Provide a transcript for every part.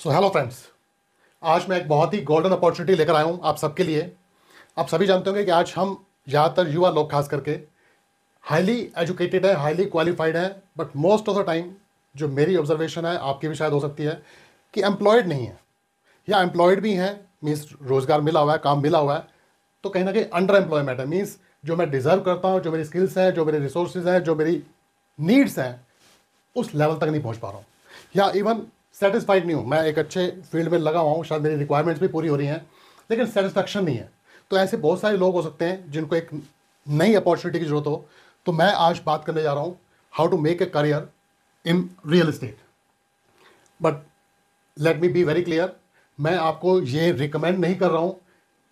So hello friends, आज मैं एक बहुत ही गोल्डन अपॉर्चुनिटी लेकर आया हूँ आप सबके लिए। आप सभी जानते होंगे कि आज हम ज़्यादातर युवा लोग खास करके हाईली एजुकेटेड है, हाईली क्वालिफाइड है, but most of the time जो मेरी ऑब्जर्वेशन है, आपकी भी शायद हो सकती है, कि एम्प्लॉयड नहीं है या एम्प्लॉयड भी हैं, मीन्स रोज़गार मिला हुआ है, काम मिला हुआ है, तो कहीं ना कहीं अंडर एम्प्लॉयमेंट है। मीन्स जो मैं डिज़र्व करता हूँ, जो मेरी स्किल्स हैं, जो मेरे रिसोर्सेज हैं, जो मेरी नीड्स हैं, उस लेवल तक नहीं पहुँच पा रहा हूँ या इवन सेटिस्फाइड नहीं हूँ। मैं एक अच्छे फील्ड में लगा हुआ हूँ, शायद मेरी रिक्वायरमेंट्स भी पूरी हो रही हैं, लेकिन सेटिस्फैक्शन नहीं है। तो ऐसे बहुत सारे लोग हो सकते हैं जिनको एक नई अपॉर्चुनिटी की जरूरत हो। तो मैं आज बात करने जा रहा हूँ how to make a career in real estate. But let me be very clear, मैं आपको ये रिकमेंड नहीं कर रहा हूँ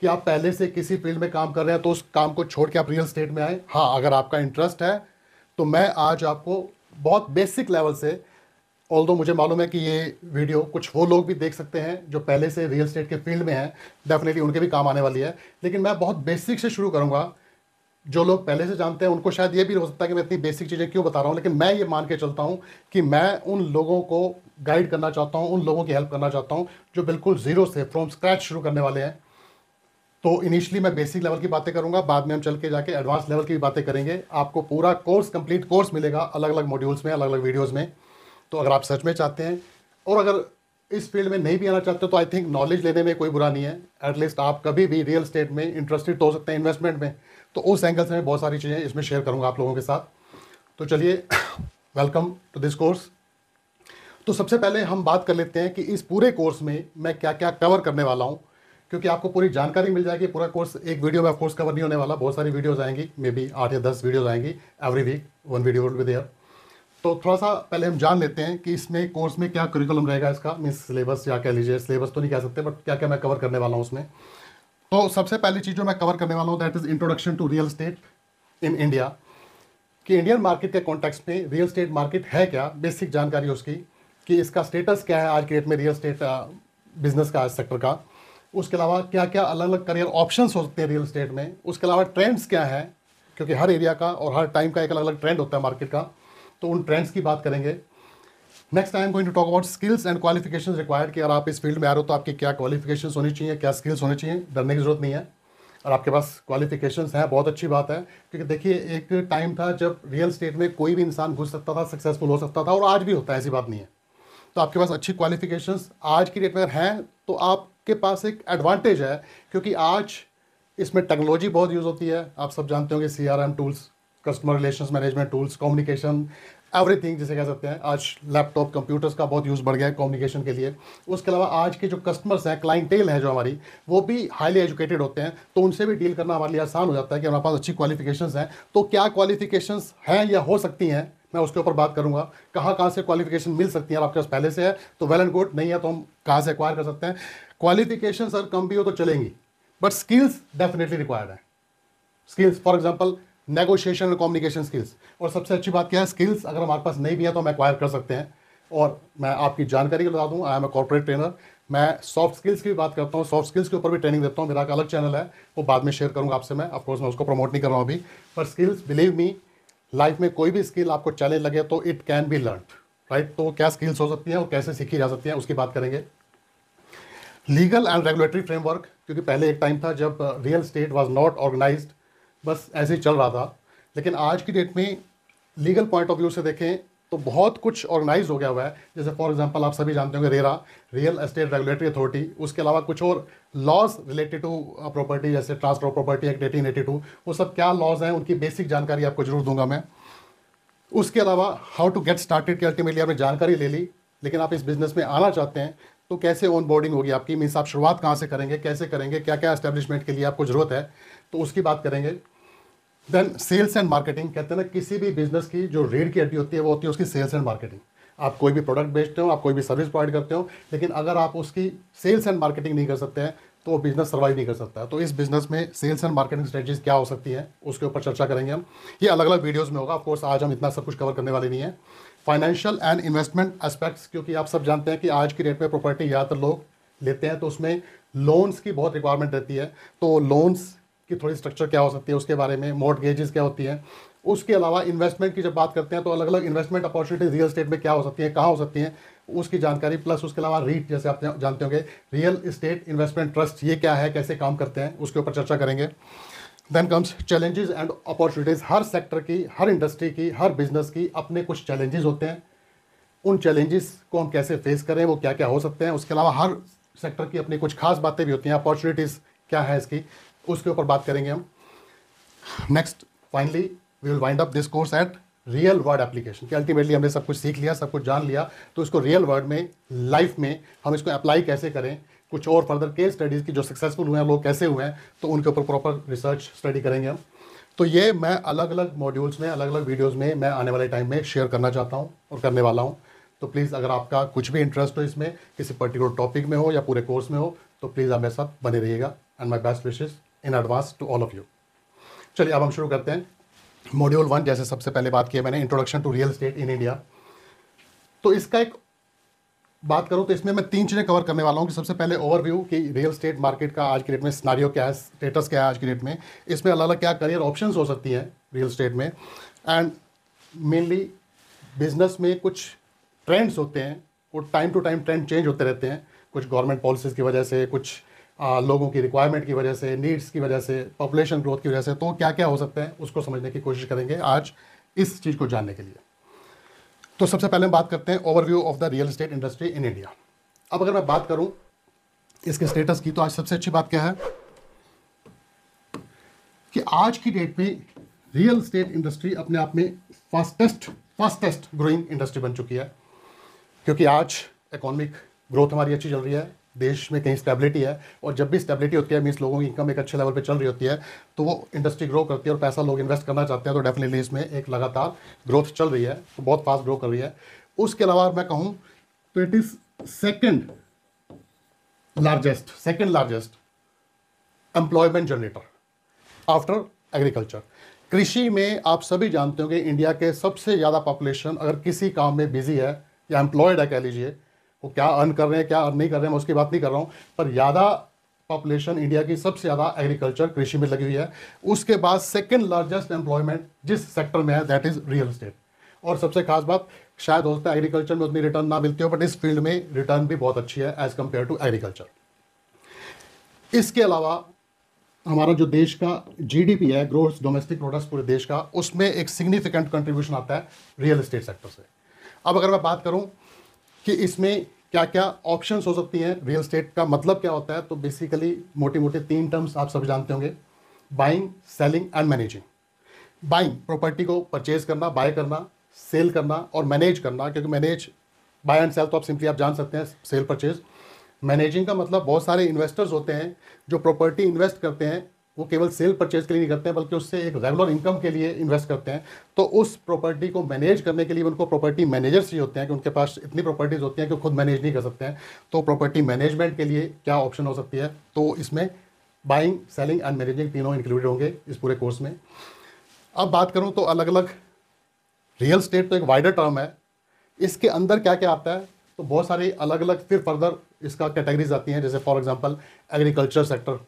कि आप पहले से किसी फील्ड में काम कर रहे हैं तो उस काम को छोड़ के आप रियल एस्टेट में आए। हाँ, अगर आपका इंटरेस्ट है तो मैं आज आपको बहुत बेसिक लेवल से, ऑल्दो मुझे मालूम है कि ये वीडियो कुछ वो लोग भी देख सकते हैं जो पहले से रियल एस्टेट के फील्ड में हैं, डेफिनेटली उनके भी काम आने वाली है, लेकिन मैं बहुत बेसिक से शुरू करूँगा। जो लोग पहले से जानते हैं उनको शायद ये भी हो सकता है कि मैं इतनी बेसिक चीज़ें क्यों बता रहा हूँ, लेकिन मैं ये मान के चलता हूँ कि मैं उन लोगों को गाइड करना चाहता हूँ, उन लोगों की हेल्प करना चाहता हूँ जो बिल्कुल ज़ीरो से, फ्रॉम स्क्रैच शुरू करने वाले हैं। तो इनिशियली मैं बेसिक लेवल की बातें करूंगा, बाद में हम चल के जाके एडवांस लेवल की भी बातें करेंगे। आपको पूरा कोर्स, कंप्लीट कोर्स मिलेगा अलग अलग मॉड्यूल्स में, अलग अलग वीडियोज़ में। तो अगर आप सच में चाहते हैं और अगर इस फील्ड में नहीं भी आना चाहते तो आई थिंक नॉलेज लेने में कोई बुरा नहीं है। एटलीस्ट आप कभी भी रियल एस्टेट में इंटरेस्टेड तो हो सकते हैं, इन्वेस्टमेंट में, तो उस एंगल से मैं बहुत सारी चीज़ें इसमें शेयर करूंगा आप लोगों के साथ। तो चलिए, वेलकम टू दिस कोर्स। तो सबसे पहले हम बात कर लेते हैं कि इस पूरे कोर्स में मैं क्या क्या कवर करने वाला हूँ, क्योंकि आपको पूरी जानकारी मिल जाएगी। पूरा कोर्स एक वीडियो में ऑफ कोर्स कवर नहीं होने वाला, बहुत सारी वीडियोज़ आएंगी, मे बी 8 या 10 वीडियोज़ आएंगी every week, one video will be there. तो थोड़ा सा पहले हम जान लेते हैं कि इसमें कोर्स में क्या करिकुलम रहेगा इसका, मीन्स सिलेबस, या कह लीजिए सिलेबस तो नहीं कह सकते, बट क्या क्या मैं कवर करने वाला हूँ उसमें। तो सबसे पहली चीज़ जो मैं कवर करने वाला हूँ that is introduction to real estate in India, कि इंडियन मार्केट के कॉन्टेक्स्ट में रियल एस्टेट मार्केट है क्या, बेसिक जानकारी उसकी, कि इसका स्टेटस क्या है आज की डेट में रियल एस्टेट बिजनेस का, सेक्टर का। उसके अलावा क्या क्या अलग अलग करियर ऑप्शंस हो सकते हैं रियल एस्टेट में। उसके अलावा ट्रेंड्स क्या है, क्योंकि हर एरिया का और हर टाइम का एक अलग अलग ट्रेंड होता है मार्केट का, तो उन ट्रेंड्स की बात करेंगे। Next I am going to talk about skills and qualifications required, कि अगर आप इस फील्ड में आ रहे हो तो आपकी क्या क्वालिफिकेशंस होनी चाहिए, क्या स्किल्स होने चाहिए। डरने की जरूरत नहीं है, और आपके पास क्वालिफिकेशंस हैं, बहुत अच्छी बात है। क्योंकि देखिए, एक टाइम था जब रियल एस्टेट में कोई भी इंसान घुस सकता था, सक्सेसफुल हो सकता था, और आज भी होता है, ऐसी बात नहीं है। तो आपके पास अच्छी क्वालिफिकेशंस आज की डेट में अगर हैं तो आपके पास एक एडवांटेज है, क्योंकि आज इसमें टेक्नोलॉजी बहुत यूज़ होती है। आप सब जानते होंगे CRM tools, customer relations management tools, communication, everything जिसे कह सकते हैं। आज लैपटॉप, कंप्यूटर्स का बहुत यूज़ बढ़ गया है कम्युनिकेशन के लिए। उसके अलावा आज के जो कस्टमर्स हैं, क्लाइंटेल है जो हमारी, वो भी हाईली एजुकेटेड होते हैं, तो उनसे भी डील करना हमारे लिए आसान हो जाता है कि हमारे पास अच्छी क्वालिफिकेशंस हैं। तो क्या क्वालिफिकेशंस हैं या हो सकती हैं, मैं उसके ऊपर बात करूंगा। कहाँ कहाँ से क्वालिफिकेशन मिल सकती है, आपके पास पहले से है तो वेल एंड गुड, नहीं है तो हम कहाँ से एक्वायर कर सकते हैं। क्वालिफिकेशन अगर कम भी हो तो चलेंगी, बट स्किल्स डेफिनेटली रिक्वायर्ड है। स्किल्स, फॉर एग्जांपल नेगोशिएशन और कम्युनिकेशन स्किल्स। और सबसे अच्छी बात क्या है, स्किल्स अगर हमारे पास नहीं भी है तो हम एक्वायर कर सकते हैं। और मैं आपकी जानकारी बता दूं, I am a corporate trainer. मैं सॉफ्ट स्किल्स की भी बात करता हूँ, सॉफ्ट स्किल्स के ऊपर भी ट्रेनिंग देता हूँ। मेरा एक अलग चैनल है, वो बाद में शेयर करूँगा आपसे मैं, ऑफकोर्स मैं उसको प्रमोट नहीं कर रहा हूँ अभी। पर स्किल्स, बिलीव मी, लाइफ में कोई भी स्किल आपको चैलेंज लगे तो it can be learn, right. तो क्या स्किल्स हो सकती हैं और कैसे सीखी जा सकती हैं, उसकी बात करेंगे। लीगल एंड रेगुलेटरी फ्रेमवर्क, क्योंकि पहले एक टाइम था जब real estate was not organised, बस ऐसे ही चल रहा था। लेकिन आज की डेट में लीगल पॉइंट ऑफ व्यू से देखें तो बहुत कुछ ऑर्गेनाइज हो गया हुआ है। जैसे फॉर एग्जांपल आप सभी जानते होंगे RERA, real estate regulatory authority. उसके अलावा कुछ और लॉज रिलेटेड टू प्रॉपर्टी, जैसे ट्रांसफर ऑफ प्रॉपर्टी एक्ट 1882, वो सब क्या लॉज हैं, उनकी बेसिक जानकारी आपको जरूर दूंगा मैं। उसके अलावा हाउ टू गेट स्टार्टेड, कि अल्टीमेटली आपने जानकारी ले ली लेकिन आप इस बिज़नेस में आना चाहते हैं तो कैसे ऑन बोर्डिंग होगी आपकी, मीन्स आप शुरुआत कहाँ से करेंगे, कैसे करेंगे, क्या क्या एस्टेब्लिशमेंट के लिए आपको ज़रूरत है, तो उसकी बात करेंगे। देन सेल्स एंड मार्केटिंग, कहते हैं ना किसी भी बिजनेस की जो रीढ़ की हड्डी होती है वो होती है उसकी सेल्स एंड मार्केटिंग। आप कोई भी प्रोडक्ट बेचते हो, आप कोई भी सर्विस प्रोवाइड करते हो, लेकिन अगर आप उसकी सेल्स एंड मार्केटिंग नहीं कर सकते हैं तो वो बिज़नेस सर्वाइव नहीं कर सकता। तो इस बिज़नेस में सेल्स एंड मार्केटिंग स्ट्रेटजीज क्या हो सकती है उसके ऊपर चर्चा करेंगे हम। ये अलग अलग वीडियोज़ में होगा, ऑफकोर्स आज हम इतना सब कुछ कवर करने वाले नहीं है। फाइनेंशियल एंड इन्वेस्टमेंट एस्पेक्ट्स, क्योंकि आप सब जानते हैं कि आज की डेट में प्रॉपर्टी ज़्यादातर लोग लेते हैं तो उसमें लोन्स की बहुत रिक्वायरमेंट रहती है। तो लोन्स की थोड़ी स्ट्रक्चर क्या हो सकती है उसके बारे में, मॉर्टगेजेस क्या होती हैं। उसके अलावा इन्वेस्टमेंट की जब बात करते हैं तो अलग अलग इन्वेस्टमेंट अपॉर्चुनिटीज रियल एस्टेट में क्या हो सकती हैं, कहाँ हो सकती हैं, उसकी जानकारी, प्लस उसके अलावा रीट, जैसे आप जानते होंगे रियल इस्टेट इन्वेस्टमेंट ट्रस्ट, ये क्या है, कैसे काम करते हैं, उसके ऊपर चर्चा करेंगे। Then comes challenges and opportunities. हर सेक्टर की, हर इंडस्ट्री की, हर बिजनेस की अपने कुछ चैलेंजेस होते हैं, उन चैलेंजेस को हम कैसे फेस करें, वो क्या क्या हो सकते हैं। उसके अलावा हर सेक्टर की अपनी कुछ खास बातें भी होती हैं, अपॉर्चुनिटीज़ क्या है इसकी, उसके ऊपर बात करेंगे हम। Next finally we will wind up this course at real world application, कि अल्टीमेटली हमने सब कुछ सीख लिया, सब कुछ जान लिया, तो इसको रियल वर्ड में, लाइफ में हम इसको अप्लाई कैसे करें, कुछ और फर्दर केस स्टडीज़ की जो सक्सेसफुल हुए हैं लोग कैसे हुए हैं, तो उनके ऊपर प्रॉपर रिसर्च स्टडी करेंगे हम। तो ये मैं अलग अलग मॉड्यूल्स में, अलग अलग वीडियोज़ में मैं आने वाले टाइम में शेयर करना चाहता हूँ और करने वाला हूँ। तो प्लीज़ अगर आपका कुछ भी इंटरेस्ट हो इसमें, किसी पर्टिकुलर टॉपिक में हो या पूरे कोर्स में हो, तो प्लीज़ आप मेरे साथ बने रहिएगा। And my best wishes in advance to all of you. चलिए अब हम शुरू करते हैं। मॉड्यूल 1, जैसे सबसे पहले बात की है मैंने, introduction to real estate in India. तो इसका एक बात करूं तो इसमें मैं 3 चीज़ें कवर करने वाला हूं कि सबसे पहले ओवरव्यू कि रियल एस्टेट मार्केट का आज की डेट में सिनारियो क्या है, स्टेटस क्या है आज की डेट में, इसमें अलग अलग क्या करियर ऑप्शंस हो सकती हैं रियल एस्टेट में, एंड मेनली बिजनेस में कुछ ट्रेंड्स होते हैं, वो time to time trend change होते रहते हैं, कुछ गवर्नमेंट पॉलिसीज़ की वजह से, कुछ लोगों की रिक्वायरमेंट की वजह से, नीड्स की वजह से, पॉपुलेशन ग्रोथ की वजह से, तो क्या क्या हो सकता है उसको समझने की कोशिश करेंगे आज इस चीज़ को जानने के लिए। तो सबसे पहले हम बात करते हैं overview of the real estate industry in India. अब अगर मैं बात करूं इसके स्टेटस की, तो आज सबसे अच्छी बात क्या है कि आज की डेट में रियल एस्टेट इंडस्ट्री अपने आप में फास्टेस्ट ग्रोइंग इंडस्ट्री बन चुकी है, क्योंकि आज इकोनॉमिक ग्रोथ हमारी अच्छी चल रही है, देश में कहीं स्टेबिलिटी है, और जब भी स्टेबिलिटी होती है मीन्स लोगों की इनकम एक अच्छे लेवल पे चल रही होती है, तो वो इंडस्ट्री ग्रो करती है और पैसा लोग इन्वेस्ट करना चाहते हैं, तो डेफिनेटली इसमें एक लगातार ग्रोथ चल रही है, तो बहुत फास्ट ग्रो कर रही है। उसके अलावा मैं कहूँ तो it is second largest employment generator after agriculture. कृषि में आप सभी जानते होंगे इंडिया के सबसे ज़्यादा पॉपुलेशन अगर किसी काम में बिजी है या एम्प्लॉयड है, कह लीजिए, वो क्या अर्न कर रहे हैं क्या अर्न नहीं कर रहे हैं मैं उसकी बात नहीं कर रहा हूँ, पर ज़्यादा पॉपुलेशन इंडिया की सबसे ज़्यादा एग्रीकल्चर, कृषि में लगी हुई है। उसके बाद सेकंड लार्जेस्ट एम्प्लॉयमेंट जिस सेक्टर में है दैट इज़ रियल एस्टेट। और सबसे खास बात शायद हो सकता है एग्रीकल्चर में उतनी रिटर्न ना मिलती हो, बट इस फील्ड में रिटर्न भी बहुत अच्छी है एज़ कम्पेयर टू एग्रीकल्चर। इसके अलावा हमारा जो देश का जीडीपी है, ग्रोस डोमेस्टिक प्रोडक्ट पूरे देश का, उसमें एक सिग्निफिकेंट कंट्रीब्यूशन आता है रियल एस्टेट सेक्टर से। अब अगर मैं बात करूं कि इसमें क्या क्या ऑप्शंस हो सकती हैं, रियल एस्टेट का मतलब क्या होता है, तो बेसिकली मोटे मोटे 3 टर्म्स आप सब जानते होंगे, buying, selling and managing. Buying property को परचेज करना, बाय करना, सेल करना और मैनेज करना, क्योंकि मैनेज, बाय एंड सेल तो आप सिंपली आप जान सकते हैं, सेल परचेज। मैनेजिंग का मतलब बहुत सारे इन्वेस्टर्स होते हैं जो प्रॉपर्टी इन्वेस्ट करते हैं, वो केवल सेल परचेज के लिए नहीं करते हैं बल्कि उससे एक रेगुलर इनकम के लिए इन्वेस्ट करते हैं। तो उस प्रॉपर्टी को मैनेज करने के लिए उनको प्रॉपर्टी मैनेजर्स ही होते हैं, कि उनके पास इतनी प्रॉपर्टीज़ होती हैं कि खुद मैनेज नहीं कर सकते हैं। तो प्रॉपर्टी मैनेजमेंट के लिए क्या ऑप्शन हो सकती है, तो इसमें बाइंग, सेलिंग एंड मैनेजिंग तीनों इंक्लूडेड होंगे इस पूरे कोर्स में। अब बात करूँ तो अलग अलग, रियल एस्टेट तो एक वाइडर टर्म है, इसके अंदर क्या क्या आता है, तो बहुत सारी अलग अलग फिर फर्दर इसका कैटेगरीज आती हैं। जैसे फॉर एग्जांपल एग्रीकल्चर सेक्टर,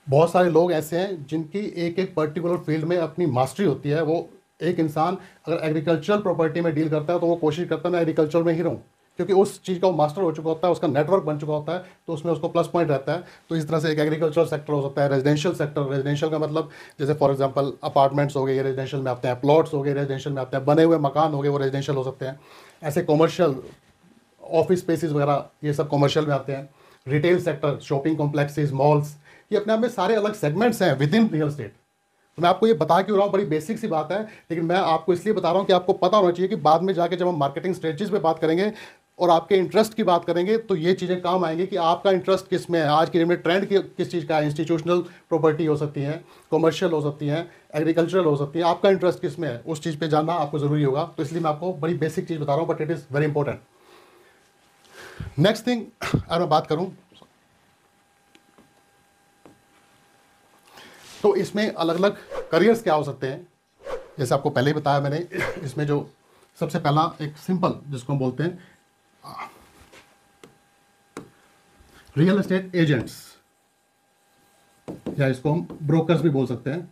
बहुत सारे लोग ऐसे हैं जिनकी एक एक पर्टिकुलर फील्ड में अपनी मास्टरी होती है। वो एक इंसान अगर एग्रीकल्चरल प्रॉपर्टी में डील करता है तो वो कोशिश करता है मैं एग्रीकल्चर में ही रहूँ, क्योंकि उस चीज़ का वो मास्टर हो चुका होता है, उसका नेटवर्क बन चुका होता है, तो उसमें उसको प्लस पॉइंट रहता है। तो इस तरह से एक एग्रीकल्चरल सेक्टर हो सकता है। रेजिडेंशियल सेक्टर, रेजिडेंशियल का मतलब जैसे फॉर एग्जांपल अपार्टमेंट्स हो गए, ये रेजिडेंशियल में आते हैं, प्लॉट्स हो गए रेजिडेंशियल में आते हैं, बने हुए मकान हो गए वो रेजिडेंशियल हो सकते हैं। ऐसे कॉमर्शियल ऑफिस स्पेसिस वगैरह ये सब कॉमर्शियल में आते हैं। Retail sector, shopping complexes, malls, ये अपने आप में सारे अलग सेगमेंट्स हैं विद इन रियल एस्टेट। तो मैं आपको ये बता क्यों रहा हूँ, बड़ी बेसिक सी बात है, लेकिन मैं आपको इसलिए बता रहा हूँ कि आपको पता होना चाहिए कि बाद में जाके जब हम मार्केटिंग स्ट्रेटजीज पे बात करेंगे और आपके इंटरेस्ट की बात करेंगे तो ये चीज़ें काम आएंगी कि आपका इंटरेस्ट किस में है, आज की डेट में ट्रेंड किस चीज़ का है। इंस्टीट्यूशनल प्रॉपर्टी हो सकती है, कॉमर्शियल हो सकती है, एग्रीकल्चरल हो सकती है, आपका इंटरेस्ट किस में है उस चीज़ पर जानना आपको ज़रूरी होगा। तो इसलिए मैं आपको बड़ी बेसिक चीज़ बता रहा हूँ, but it is very important. Next thing अगर मैं बात करूँ तो इसमें अलग अलग करियर्स क्या हो सकते हैं। जैसे आपको पहले ही बताया मैंने, इसमें जो सबसे पहला एक सिंपल जिसको हम बोलते हैं रियल एस्टेट एजेंट्स, या इसको हम ब्रोकर्स भी बोल सकते हैं।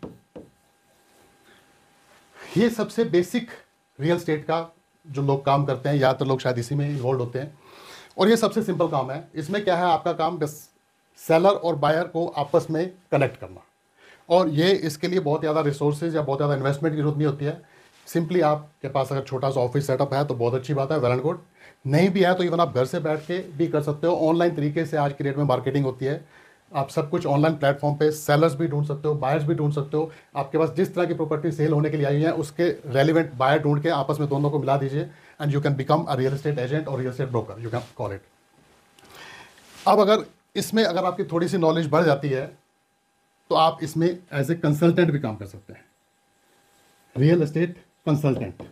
ये सबसे बेसिक रियल एस्टेट का जो लोग काम करते हैं, ज़्यादातर लोग शायद इसी में इन्वॉल्व होते हैं। और ये सबसे सिंपल काम है। इसमें क्या है, आपका काम बस सेलर और बायर को आपस में कनेक्ट करना। और ये इसके लिए बहुत ज़्यादा रिसोर्सेज या बहुत ज़्यादा इन्वेस्टमेंट की जरूरत नहीं होती है। सिंपली आपके पास अगर छोटा सा ऑफिस सेटअप है तो बहुत अच्छी बात है, वेल एंड गुड। नहीं भी है तो इवन आप घर से बैठ के भी कर सकते हो। ऑनलाइन तरीके से आज की डेट में मार्केटिंग होती है। आप सब कुछ ऑनलाइन प्लेटफॉर्म पे सेलर्स भी ढूंढ सकते हो, बायर्स भी ढूंढ सकते हो। आपके पास जिस तरह की प्रॉपर्टी सेल होने के लिए आई है उसके रेलिवेंट बायर ढूंढ के आपस में दोनों को मिला दीजिए and you can become a real estate agent और real estate broker, you can call it. अब अगर इसमें अगर आपकी थोड़ी सी नॉलेज बढ़ जाती है तो आप इसमें एज ए कंसल्टेंट भी काम कर सकते हैं। Real estate consultant.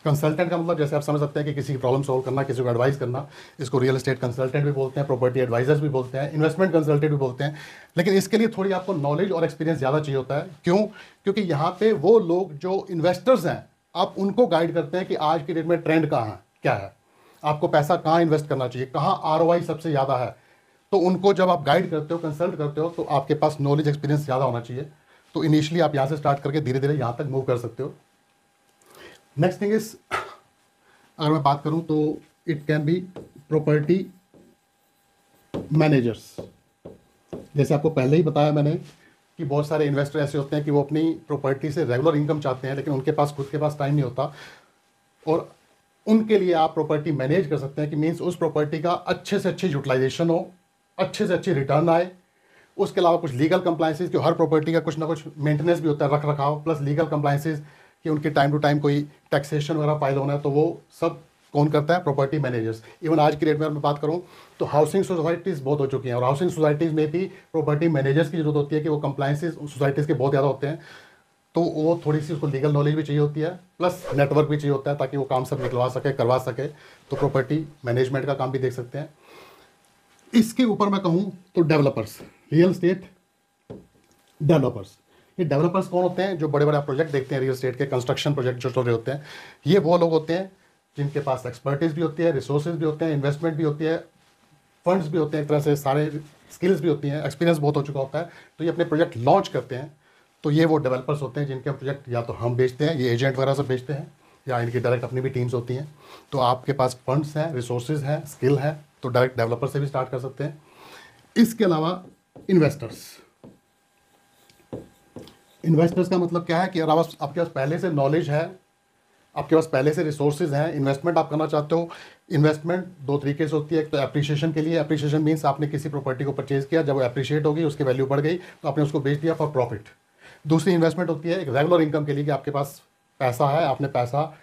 कंसल्टेंट का मतलब जैसे आप समझ सकते हैं कि किसी की प्रॉब्लम सॉल्व करना, किसी को एडवाइस करना, इसको रियल एस्टेट कंसल्टेंट भी बोलते हैं, प्रॉपर्टी एडवाइजर्स भी बोलते हैं, इन्वेस्टमेंट कंसल्टेंट भी बोलते हैं। लेकिन इसके लिए थोड़ी आपको नॉलेज और एक्सपीरियंस ज़्यादा चाहिए होता है। क्यों? क्योंकि यहाँ पे वो लोग जो इन्वेस्टर्स हैं, आप उनको गाइड करते हैं कि आज की डेट में ट्रेंड कहाँ है, क्या है, आपको पैसा कहाँ इन्वेस्ट करना चाहिए, कहाँ ROI सबसे ज़्यादा है। तो उनको जब आप गाइड करते हो, कंसल्ट करते हो, तो आपके पास नॉलेज एक्सपीरियंस ज़्यादा होना चाहिए। तो इनिशियली आप यहाँ से स्टार्ट करके धीरे धीरे यहाँ तक मूव कर सकते हो। नेक्स्ट थिंग इज, अगर मैं बात करूं तो it can be property managers. जैसे आपको पहले ही बताया मैंने कि बहुत सारे इन्वेस्टर ऐसे होते हैं कि वो अपनी प्रॉपर्टी से रेगुलर इनकम चाहते हैं, लेकिन उनके पास खुद के पास टाइम नहीं होता। और उनके लिए आप प्रॉपर्टी मैनेज कर सकते हैं कि मीन्स उस प्रॉपर्टी का अच्छे से अच्छी यूटिलाइजेशन हो, अच्छे से अच्छी रिटर्न आए। उसके अलावा कुछ लीगल कंप्लाइंसेस, कि हर प्रॉपर्टी का कुछ ना कुछ मेंटेनेंस भी होता है, रख रखाव प्लस लीगल कंप्लाइंसेस, कि उनके टाइम टू टाइम कोई टैक्सेशन वगैरह फाइल होना है, तो वो सब कौन करता है? Property managers. इवन आज की डेट में मैं बात करूं तो हाउसिंग सोसाइटीज़ बहुत हो चुकी हैं और हाउसिंग सोसाइटीज़ में भी प्रॉपर्टी मैनेजर्स की जरूरत होती है कि वो कंप्लाइंसेस सोसाइटीज़ के बहुत ज़्यादा होते हैं। तो वो थोड़ी सी उसको लीगल नॉलेज भी चाहिए होती है, प्लस नेटवर्क भी चाहिए होता है ताकि वो काम सब निकलवा सके, करवा सके। तो प्रॉपर्टी मैनेजमेंट का काम भी देख सकते हैं। इसके ऊपर मैं कहूँ तो डेवलपर्स, रियल एस्टेट डेवलपर्स। ये डेवलपर्स कौन होते हैं? जो बड़े बड़े प्रोजेक्ट देखते हैं रियल एस्टेट के, कंस्ट्रक्शन प्रोजेक्ट जो चल रहे होते हैं, ये वो लोग होते हैं जिनके पास एक्सपर्टीज भी होती है, रिसोर्सेज भी होते हैं, इन्वेस्टमेंट भी होती है, फंड्स भी होते हैं, एक तरह से सारे स्किल्स भी होती हैं, एक्सपीरियंस बहुत हो चुका होता है। तो ये अपने प्रोजेक्ट लॉन्च करते हैं। तो ये वो डेवलपर्स होते हैं जिनके प्रोजेक्ट या तो हम बेचते हैं, ये एजेंट वगैरह से बेचते हैं, या इनकी डायरेक्ट अपनी भी टीम्स होती हैं। तो आपके पास फंड्स हैं, रिसोर्सेज हैं, स्किल है, तो डायरेक्ट डेवलपर से भी स्टार्ट कर सकते हैं। इसके अलावा इन्वेस्टर्स। इन्वेस्टर्स का मतलब क्या है कि अगर आपके पास पहले से नॉलेज है, आपके पास पहले से रिसोर्सेज हैं, इन्वेस्टमेंट आप करना चाहते हो। इन्वेस्टमेंट दो तरीके से होती है। एक तो एप्रिसिएशन के लिए, एप्रिसिएशन मीन्स आपने किसी प्रॉपर्टी को परचेज किया, जब वो एप्रिशिएट होगी, उसकी वैल्यू बढ़ गई, तो आपने उसको बेच दिया फॉर प्रॉफिट। दूसरी इन्वेस्टमेंट होती है एक रेगुलर इनकम के लिए, कि आपके पास पैसा है, आपने पैसा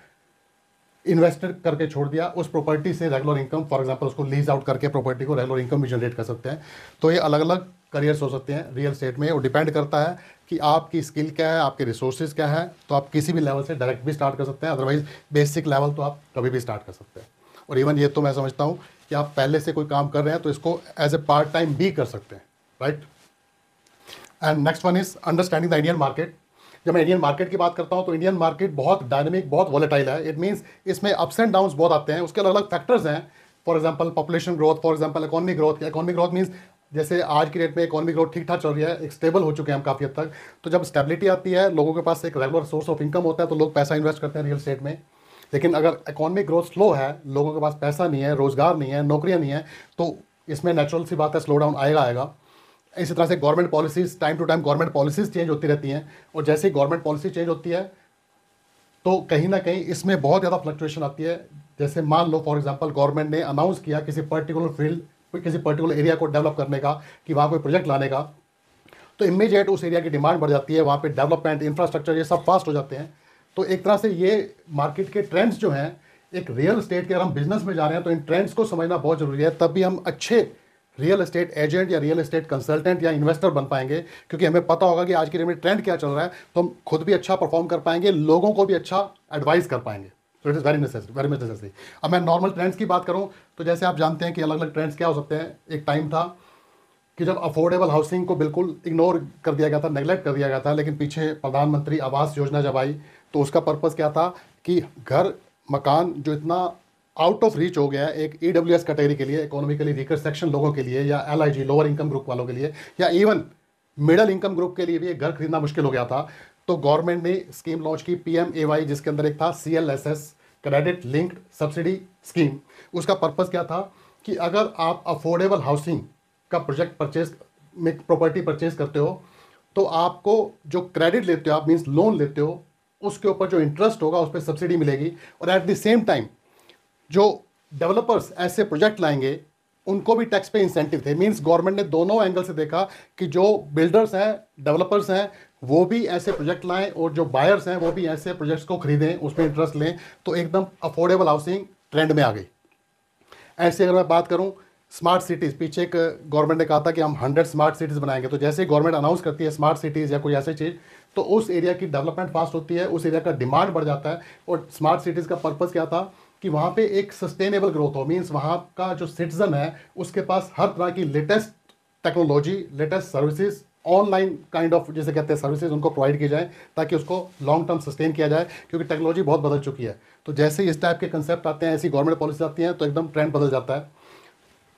इन्वेस्ट करके छोड़ दिया, उस प्रॉपर्टी से रेगुलर इनकम, फॉर एग्जांपल उसको लीज आउट करके प्रॉपर्टी को रेगुलर इनकम भी जनरेट कर सकते हैं। तो ये अलग अलग करियर्स हो सकते हैं रियल एस्टेट में, और डिपेंड करता है कि आपकी स्किल क्या है, आपके रिसोर्सेज क्या है। तो आप किसी भी लेवल से डायरेक्ट भी स्टार्ट कर सकते हैं, अदरवाइज बेसिक लेवल तो आप कभी भी स्टार्ट कर सकते हैं। और इवन ये तो मैं समझता हूँ कि आप पहले से कोई काम कर रहे हैं तो इसको एज ए पार्ट टाइम भी कर सकते हैं, right. And next one is understanding the Indian market. जब मैं इंडियन मार्केट की बात करता हूं तो इंडियन मार्केट बहुत डायनेमिक, बहुत वॉलेटाइल है। इट मीन्स इसमें अप्स एंड डाउन्स बहुत आते हैं, उसके अलग अलग फैक्टर्स हैं। For example population growth, for example economic growth. Economic growth means जैसे आज की डेट में इकोनॉमिक ग्रोथ ठीक ठाक चल रही है, एक स्टेबल हो चुके हैं हम काफ़ी हद तक। तो जब स्टेबिलिटी आती है, लोगों के पास एक रेगुलर सोर्स ऑफ इनकम होता है, तो लोग पैसा इन्वेस्ट करते हैं रियल एस्टेट में। लेकिन अगर इकोनॉमिक ग्रोथ स्लो है, लोगों के पास पैसा नहीं है, रोजगार नहीं है, नौकरियाँ नहीं है, तो इसमें नेचुरल सी बात है, स्लो डाउन आएगा। इसी तरह से government policies, time to time government policies change होती रहती हैं, और जैसे ही गवर्नमेंट पॉलिसी चेंज होती है तो कहीं ना कहीं इसमें बहुत ज़्यादा फ्लक्चुएशन आती है। जैसे मान लो फॉर एग्जांपल गवर्नमेंट ने अनाउंस किया किसी पर्टिकुलर फील्ड, किसी पर्टिकुलर एरिया को डेवलप करने का, कि वहाँ कोई प्रोजेक्ट लाने का, तो इमीडिएट उस एरिया की डिमांड बढ़ जाती है, वहाँ पे डेवलपमेंट, इंफ्रास्ट्रक्चर, ये सब फास्ट हो जाते हैं। तो एक तरह से ये मार्केट के ट्रेंड्स जो हैं, एक रियल एस्टेट के अगर हम बिजनेस में जा रहे हैं तो इन ट्रेंड्स को समझना बहुत ज़रूरी है, तब भी हम अच्छे रियल एस्टेट एजेंट या रियल एस्टेट कंसल्टेंट या इन्वेस्टर बन पाएंगे। क्योंकि हमें पता होगा कि आज की डेट में ट्रेंड क्या चल रहा है, तो हम खुद भी अच्छा परफॉर्म कर पाएंगे, लोगों को भी अच्छा एडवाइस कर पाएंगे। तो it is very necessary, very much necessary. अब मैं नॉर्मल ट्रेंड्स की बात करूं तो जैसे आप जानते हैं कि अलग अलग ट्रेंड्स क्या हो सकते हैं। एक टाइम था कि जब अफोर्डेबल हाउसिंग को बिल्कुल इग्नोर कर दिया गया था, नेगलेक्ट कर दिया गया था, लेकिन पीछे प्रधानमंत्री आवास योजना जब आई तो उसका पर्पज़ क्या था कि घर, मकान जो इतना आउट ऑफ रीच हो गया है एक EWS कैटेगरी के लिए, इकोनॉमिकली वीकर सेक्शन लोगों के लिए, या LIG लोअर इनकम ग्रुप वालों के लिए, या इवन मिडिल इनकम ग्रुप के लिए भी एक घर खरीदना मुश्किल हो गया था। तो गवर्नमेंट ने स्कीम लॉन्च की PMAY, जिसके अंदर एक था CLSS, credit linked subsidy scheme. उसका पर्पस क्या था कि अगर आप अफोर्डेबल हाउसिंग का प्रोजेक्ट परचेज में प्रॉपर्टी परचेज करते हो तो आपको जो क्रेडिट लेते हो आप, मीन्स लोन लेते हो, उसके ऊपर जो इंटरेस्ट होगा उस पर सब्सिडी मिलेगी। और एट द सेम टाइम जो डेवलपर्स ऐसे प्रोजेक्ट लाएंगे उनको भी टैक्स पे इंसेंटिव थे। मींस गवर्नमेंट ने दोनों एंगल से देखा कि जो बिल्डर्स हैं, डेवलपर्स हैं, वो भी ऐसे प्रोजेक्ट लाएं और जो बायर्स हैं वो भी ऐसे प्रोजेक्ट्स को खरीदें, उसमें इंटरेस्ट लें। तो एकदम अफोर्डेबल हाउसिंग ट्रेंड में आ गई। ऐसे अगर मैं बात करूं स्मार्ट सिटीज़, पीछे एक गवर्नमेंट ने कहा था कि हम 100 स्मार्ट सिटीज़ बनाएंगे। तो जैसे गवर्नमेंट अनाउंस करती है स्मार्ट सिटीज़ या कोई ऐसी चीज़, तो उस एरिया की डेवलपमेंट फास्ट होती है, उस एरिया का डिमांड बढ़ जाता है। और स्मार्ट सिटीज़ का पर्पज़ क्या था कि वहाँ पे एक सस्टेनेबल ग्रोथ हो। मीन्स वहाँ का जो सिटीजन है उसके पास हर तरह की latest technology, latest services, online kind of जिसे कहते हैं सर्विसेज उनको प्रोवाइड की जाए ताकि उसको लॉन्ग टर्म सस्टेन किया जाए, क्योंकि टेक्नोलॉजी बहुत बदल चुकी है। तो जैसे ही इस टाइप के कंसेप्ट आते हैं, ऐसी गवर्नमेंट पॉलिसी आती हैं, तो एकदम ट्रेंड बदल जाता है।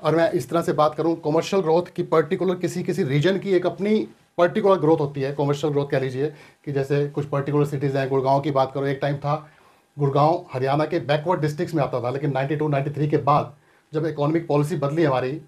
और मैं इस तरह से बात करूं कमर्शियल ग्रोथ की, पर्टिकुलर किसी किसी रीजन की एक अपनी पर्टिकुलर ग्रोथ होती है। कमर्शियल ग्रोथ कह लीजिए कि जैसे कुछ पर्टिकुलर सिटीज़ हैं। गुड़गांव की बात करो, एक टाइम था गुड़गांव हरियाणा के बैकवर्ड डिस्ट्रिक्ट्स में आता था, लेकिन 92-93 के बाद जब इकोनॉमिक पॉलिसी बदली हमारी,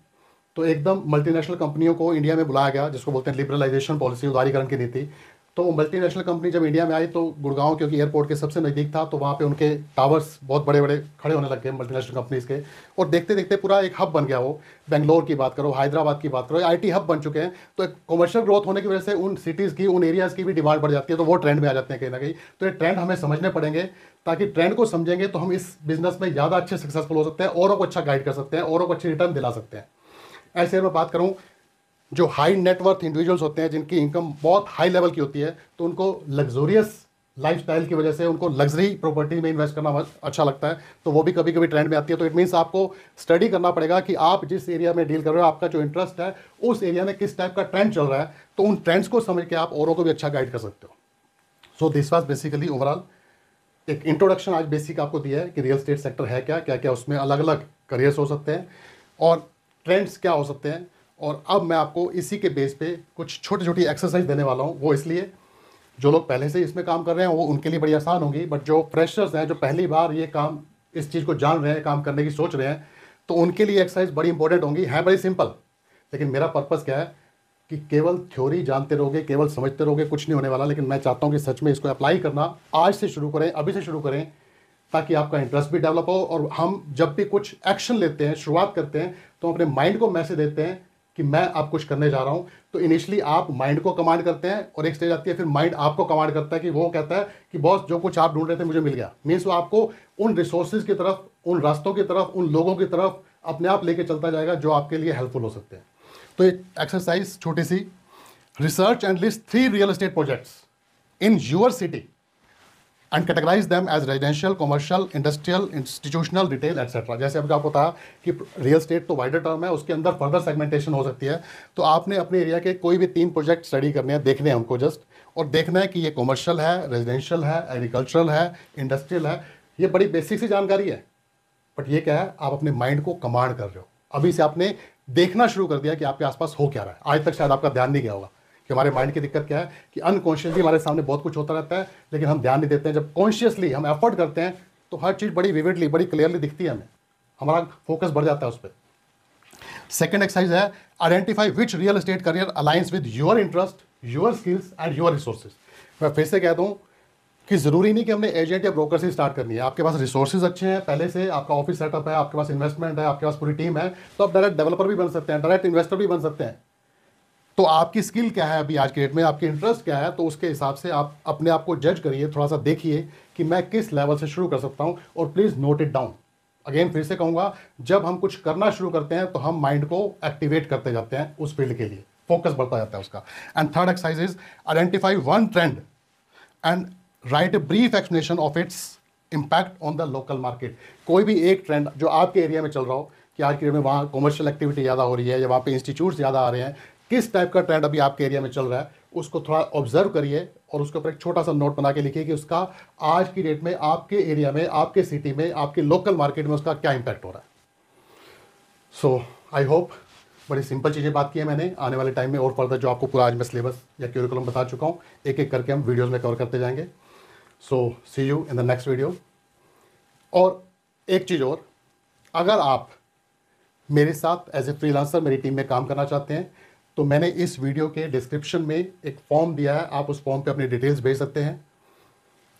तो एकदम मल्टीनेशनल कंपनियों को इंडिया में बुलाया गया, जिसको बोलते हैं लिबरलाइजेशन पॉलिसी, उदारीकरण की नीति। तो मल्टीनेशनल कंपनी जब इंडिया में आई तो गुड़गांव क्योंकि एयरपोर्ट के सबसे नज़दीक था, तो वहाँ पे उनके टावर्स बहुत बड़े बड़े खड़े होने लग गए मल्टीनेशनल कंपनीज़ के। और देखते देखते पूरा एक हब बन गया वो। बेंगलोर की बात करो, हैदराबाद की बात करो, आईटी हब बन चुके हैं। तो एक कमर्शियल ग्रोथ होने की वजह से उन सिटीज़ की, उन एरियाज़ की भी डिमांड बढ़ जाती है, तो वो ट्रेंड में आ जाते हैं कहीं ना कहीं। तो ये ट्रेंड हमें समझने पड़ेंगे, ताकि ट्रेंड को समझेंगे तो हम इस बिजनेस में ज़्यादा अच्छे सक्सेसफुल हो सकते हैं, औरों को अच्छा गाइड कर सकते हैं, औरों को अच्छी रिटर्न दिला सकते हैं। ऐसे मैं बात करूँ जो हाई नेटवर्थ इंडिविजुअल्स होते हैं, जिनकी इनकम बहुत हाई लेवल की होती है, तो उनको लग्जोरियस लाइफस्टाइल की वजह से उनको लग्जरी प्रॉपर्टी में इन्वेस्ट करना अच्छा लगता है, तो वो भी कभी कभी ट्रेंड में आती है। तो इट मीन्स आपको स्टडी करना पड़ेगा कि आप जिस एरिया में डील कर रहे हो, आपका जो इंटरेस्ट है उस एरिया में किस टाइप का ट्रेंड चल रहा है, तो उन ट्रेंड्स को समझ के आप औरों को भी अच्छा गाइड कर सकते हो। So this was basically overall एक इंट्रोडक्शन आज बेसिक आपको दिया है कि रियल एस्टेट सेक्टर है क्या, क्या क्या उसमें अलग अलग करियर्स हो सकते हैं और ट्रेंड्स क्या हो सकते हैं। और अब मैं आपको इसी के बेस पे कुछ छोटी छोटी एक्सरसाइज देने वाला हूँ। वो इसलिए जो लोग पहले से इसमें काम कर रहे हैं वो उनके लिए बड़ी आसान होंगी, बट जो फ्रेशर्स हैं, जो पहली बार ये काम, इस चीज़ को जान रहे हैं, काम करने की सोच रहे हैं, तो उनके लिए एक्सरसाइज बड़ी इंपॉर्टेंट होंगी। है बड़ी सिंपल, लेकिन मेरा पर्पज़ क्या है कि केवल थ्योरी जानते रहोगे, केवल समझते रहोगे, कुछ नहीं होने वाला। लेकिन मैं चाहता हूँ कि सच में इसको अप्लाई करना आज से शुरू करें, अभी से शुरू करें, ताकि आपका इंटरेस्ट भी डेवलप हो। और हम जब भी कुछ एक्शन लेते हैं, शुरुआत करते हैं, तो अपने माइंड को मैसेज देते हैं कि मैं आप कुछ करने जा रहा हूं। तो इनिशियली आप माइंड को कमांड करते हैं और एक स्टेज आती है फिर माइंड आपको कमांड करता है कि वो कहता है कि बॉस जो कुछ आप ढूंढ रहे थे मुझे मिल गया। मीन्स वो आपको उन रिसोर्सेज की तरफ, उन रास्तों की तरफ, उन लोगों की तरफ अपने आप लेके चलता जाएगा जो आपके लिए हेल्पफुल हो सकते हैं। तो एक एक्सरसाइज छोटी सी, research and list 3 real estate projects in your city and categorise them as residential, commercial, industrial, institutional, retail etcetera. जैसे अभी आपको बताया कि रियल एस्टेट तो वाइडर टर्म है, उसके अंदर फर्दर सेगमेंटेशन हो सकती है। तो आपने अपने एरिया के कोई भी 3 प्रोजेक्ट स्टडी करने हैं, देखने हैं उनको जस्ट, और देखना है कि ये कमर्शियल है, रेजिडेंशियल है, एग्रीकल्चरल है, इंडस्ट्रियल है। ये बड़ी बेसिक सी जानकारी है, बट ये क्या है, आप अपने माइंड को कमांड कर रहे हो। अभी से आपने देखना शुरू कर दिया कि आपके आसपास हो क्या रहा है। आज तक शायद आपका ध्यान नहीं गया होगा कि हमारे माइंड की दिक्कत क्या है कि अनकॉन्शियसली हमारे सामने बहुत कुछ होता रहता है, लेकिन हम ध्यान नहीं देते हैं। जब कॉन्शियसली हम एफर्ट करते हैं तो हर चीज़ बड़ी विविडली, बड़ी क्लियरली दिखती है हमें, हमारा फोकस बढ़ जाता है उस पर। सेकेंड एक्सरसाइज है identify which real estate career aligns with your interest, your skills and your resources. मैं फिर से कह दूँ कि ज़रूरी नहीं कि हमने एजेंट या ब्रोकर से स्टार्ट करनी है। आपके पास रिसोर्सेज अच्छे हैं, पहले से आपका ऑफिस सेटअप है, आपके पास इन्वेस्टमेंट है, आपके पास पूरी टीम है, तो आप डायरेक्ट डेवलपर भी बन सकते हैं, डायरेक्ट इन्वेस्टर भी बन सकते हैं। तो आपकी स्किल क्या है अभी आज के डेट में, आपकी इंटरेस्ट क्या है, तो उसके हिसाब से आप अपने आप को जज करिए, थोड़ा सा देखिए कि मैं किस लेवल से शुरू कर सकता हूँ। और please note it down. Again फिर से कहूँगा, जब हम कुछ करना शुरू करते हैं तो हम माइंड को एक्टिवेट करते जाते हैं उस फील्ड के लिए, फोकस बढ़ता जाता है उसका। And third exercise is identify one trend and right a brief explanation of its impact on the local market. कोई भी एक ट्रेंड जो आपके एरिया में चल रहा हो कि आज के डेट में वहाँ कमर्शियल एक्टिविटी ज़्यादा हो रही है या वहाँ पे इंस्टीट्यूट्स ज़्यादा आ रहे हैं, किस टाइप का ट्रेंड अभी आपके एरिया में चल रहा है, उसको थोड़ा ऑब्जर्व करिए और उसके ऊपर एक छोटा सा नोट बना के लिखिए कि उसका आज की डेट में आपके एरिया में, आपके सिटी में, आपके लोकल मार्केट में उसका क्या इम्पैक्ट हो रहा है। सो आई होप बड़ी सिंपल चीज़ें बात की है मैंने। आने वाले टाइम में और फर्दर जो आपको पूरा आज मैं सिलेबस या क्यूरिकुलम बता चुका हूँ, एक एक करके हम वीडियोज़ में कवर करते जाएंगे। So see you in the next video. और एक चीज़ और, अगर आप मेरे साथ एज ए फ्रीलांसर मेरी टीम में काम करना चाहते हैं तो मैंने इस वीडियो के डिस्क्रिप्शन में एक फॉर्म दिया है, आप उस फॉर्म पे अपनी डिटेल्स भेज सकते हैं।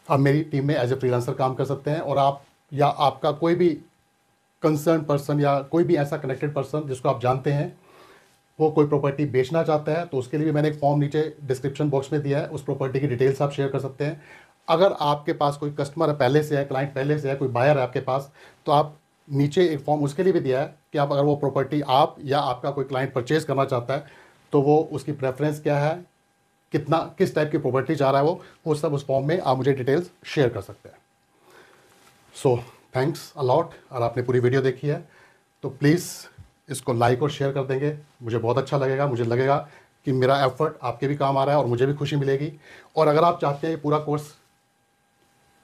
आप मेरी टीम में एज ए फ्रीलांसर काम कर सकते हैं, और आप या आपका कोई भी कंसर्न पर्सन या कोई भी ऐसा कनेक्टेड पर्सन जिसको आप जानते हैं वो कोई प्रॉपर्टी बेचना चाहता है, तो उसके लिए भी मैंने एक फॉर्म नीचे डिस्क्रिप्शन बॉक्स में दिया है। उस प्रॉपर्टी की डिटेल्स आप शेयर कर सकते हैं। अगर आपके पास कोई कस्टमर है पहले से है, क्लाइंट पहले से है, कोई बायर है आपके पास, तो आप नीचे एक फॉर्म उसके लिए भी दिया है कि आप अगर वो प्रॉपर्टी आप या आपका कोई क्लाइंट परचेज करना चाहता है तो वो उसकी प्रेफरेंस क्या है, कितना किस टाइप की प्रॉपर्टी चाह रहा है वो सब उस फॉर्म में आप मुझे डिटेल्स शेयर कर सकते हैं। So thanks a lot. और आपने पूरी वीडियो देखी है तो प्लीज़ इसको लाइक और शेयर कर देंगे, मुझे बहुत अच्छा लगेगा। मुझे लगेगा कि मेरा एफर्ट आपके भी काम आ रहा है और मुझे भी खुशी मिलेगी। और अगर आप चाहते हैं पूरा कोर्स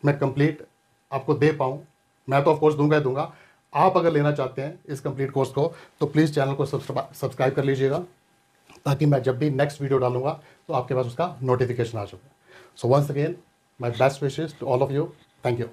मैं कंप्लीट आपको दे पाऊँ, मैं तो ऑफ कोर्स दूंगा ही दूंगा, आप अगर लेना चाहते हैं इस कंप्लीट कोर्स को तो प्लीज़ चैनल को सब्सक्राइब कर लीजिएगा, ताकि मैं जब भी नेक्स्ट वीडियो डालूंगा तो आपके पास उसका नोटिफिकेशन आ जाए। So once again my best wishes to all of you. Thank you.